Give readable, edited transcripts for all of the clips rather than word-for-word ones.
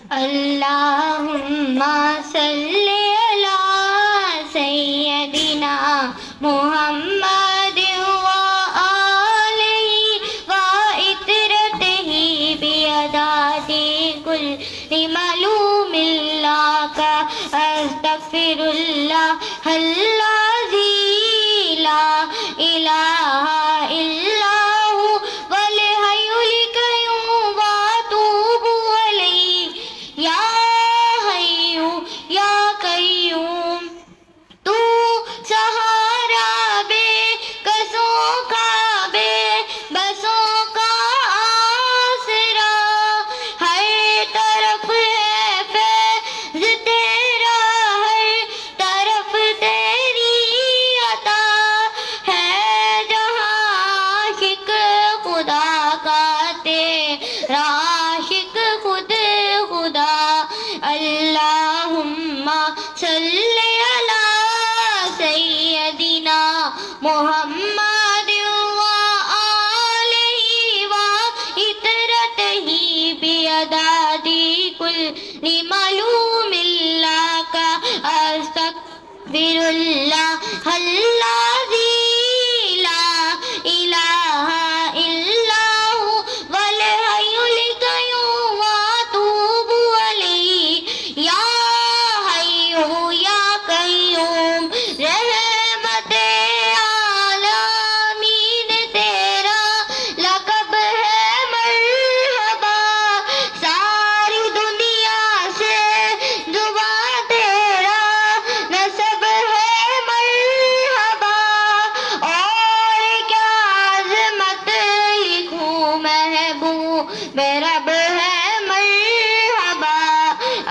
اللهم صل على سيدنا محمد وآله وعترته بعدد كل معلوم لك أستغفر الله الذي لا إله إلا هو والحي القيوم وأتوب إليه یا حی یا قیوم تو سہارا بے کسوں کا بے بسوں کا آسرا ہر طرف ہے فیض تیرا ہر طرف تیری عطا ہے جہاں عاشق خدا کا تیرا عاشق خود خدا اللہم صلی علی سیدنا محمد وآلہ وعترتہ بعدد کل معلوم لک استغفر اللہ الذی لا الہ الا هو والحی القیوم واتوب الیہ یا حی یا قیوم رحمت عالمین تیرا لقب ہے مرحبا ساری دنیا سے جدا تیرا نسب ہے مرحبا اور کیا عظمت لکھوں محبوب رب ہے مرحبا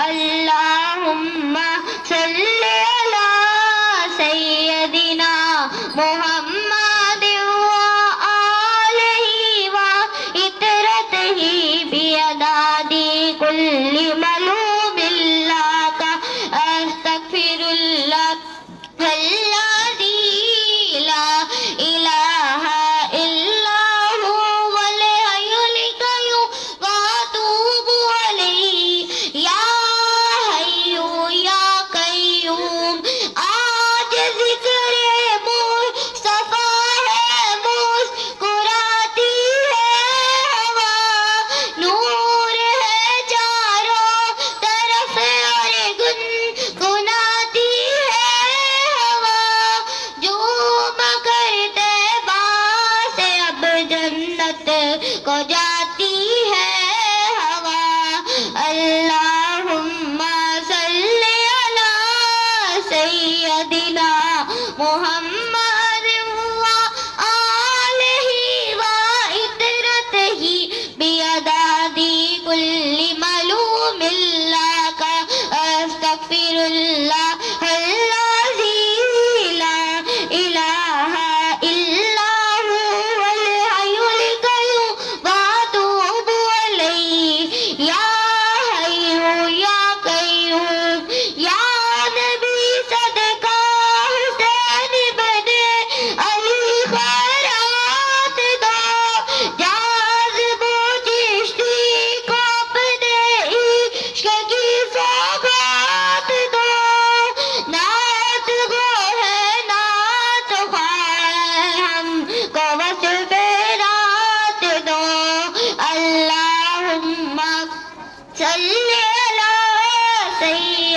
اللہم صلی علی سیدنا محمد وآلہ وعترتہ بعدد کل معلوم لک استغفر اللہ الذی لا الہ الا هو والحی القیوم واتوب الیہ یا حی یا قیوم آج ذکر مصطفیٰ ہے مسکراتی ہے ہوا نور ہے چاروں طرف اور گنگناتی ہے ہوا جو مکرتے سے اب جنت کو جاتی ہے ہوا اللہم صلی علی سیدنا محمد وآلہ وعترتہ بعدد کل معلوم لک استغفر اللہ الذی لا الہ الا هو والحی القیوم واتوب الیہ یا حی یا قیوم یا نبی صدقہ حسین بن علی خیرات دو جاذب و چشتی کو اپنے عشق کی سوغات دو نعت گو ہے نعت خواہ ہم کو وصف رات دو اللہم صلی علی سیدنا